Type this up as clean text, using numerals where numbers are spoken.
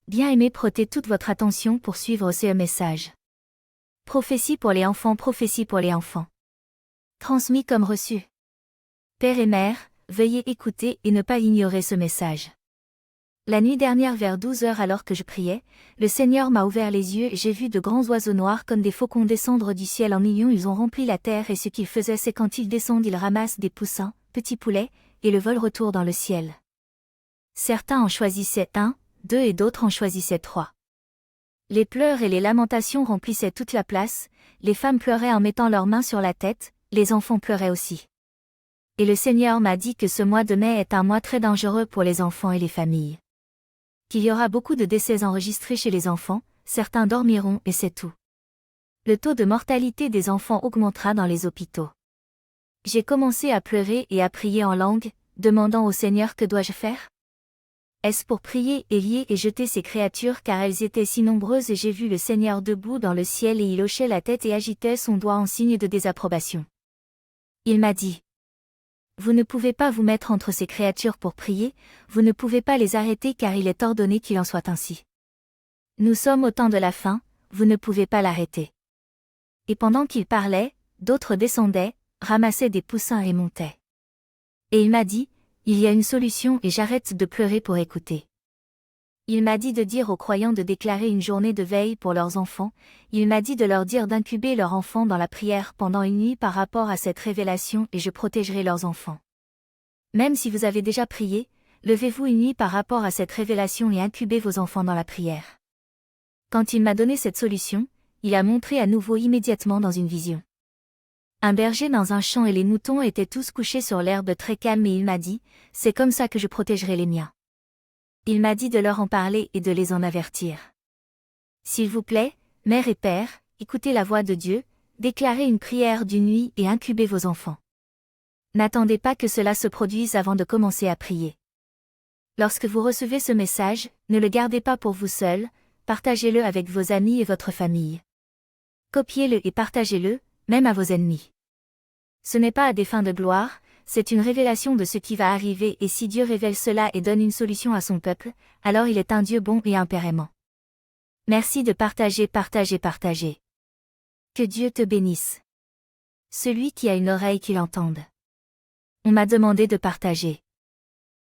Bien aimé, prêtez toute votre attention pour suivre ce message. Prophétie pour les enfants, prophétie pour les enfants. Transmis comme reçu. Père et mère, veuillez écouter et ne pas ignorer ce message. La nuit dernière vers 12 heures alors que je priais, le Seigneur m'a ouvert les yeux et j'ai vu de grands oiseaux noirs comme des faucons descendre du ciel en millions. Ils ont rempli la terre et ce qu'ils faisaient c'est quand ils descendent ils ramassent des poussins, petits poulets, et le vol retourne dans le ciel. Certains en choisissaient un, deux et d'autres en choisissaient trois. Les pleurs et les lamentations remplissaient toute la place, les femmes pleuraient en mettant leurs mains sur la tête, les enfants pleuraient aussi. Et le Seigneur m'a dit que ce mois de mai est un mois très dangereux pour les enfants et les familles. Qu'il y aura beaucoup de décès enregistrés chez les enfants, certains dormiront et c'est tout. Le taux de mortalité des enfants augmentera dans les hôpitaux. J'ai commencé à pleurer et à prier en langue, demandant au Seigneur que dois-je faire ? Est-ce pour prier et lier et jeter ces créatures car elles étaient si nombreuses et j'ai vu le Seigneur debout dans le ciel et il hochait la tête et agitait son doigt en signe de désapprobation. Il m'a dit. Vous ne pouvez pas vous mettre entre ces créatures pour prier, vous ne pouvez pas les arrêter car il est ordonné qu'il en soit ainsi. Nous sommes au temps de la fin, vous ne pouvez pas l'arrêter. Et pendant qu'il parlait, d'autres descendaient, ramassaient des poussins et montaient. Et il m'a dit, il y a une solution et j'arrête de pleurer pour écouter. Il m'a dit de dire aux croyants de déclarer une journée de veille pour leurs enfants, il m'a dit de leur dire d'incuber leurs enfants dans la prière pendant une nuit par rapport à cette révélation et je protégerai leurs enfants. Même si vous avez déjà prié, levez-vous une nuit par rapport à cette révélation et incubez vos enfants dans la prière. Quand il m'a donné cette solution, il a montré à nouveau immédiatement dans une vision. Un berger dans un champ et les moutons étaient tous couchés sur l'herbe très calme et il m'a dit, c'est comme ça que je protégerai les miens. Il m'a dit de leur en parler et de les en avertir. S'il vous plaît, mère et père, écoutez la voix de Dieu, déclarez une prière d'une nuit et incubez vos enfants. N'attendez pas que cela se produise avant de commencer à prier. Lorsque vous recevez ce message, ne le gardez pas pour vous seul, partagez-le avec vos amis et votre famille. Copiez-le et partagez-le, même à vos ennemis. Ce n'est pas à des fins de gloire, c'est une révélation de ce qui va arriver et si Dieu révèle cela et donne une solution à son peuple, alors il est un Dieu bon et un Père aimant. Merci de partager. Que Dieu te bénisse. Celui qui a une oreille qu'il entende. On m'a demandé de partager.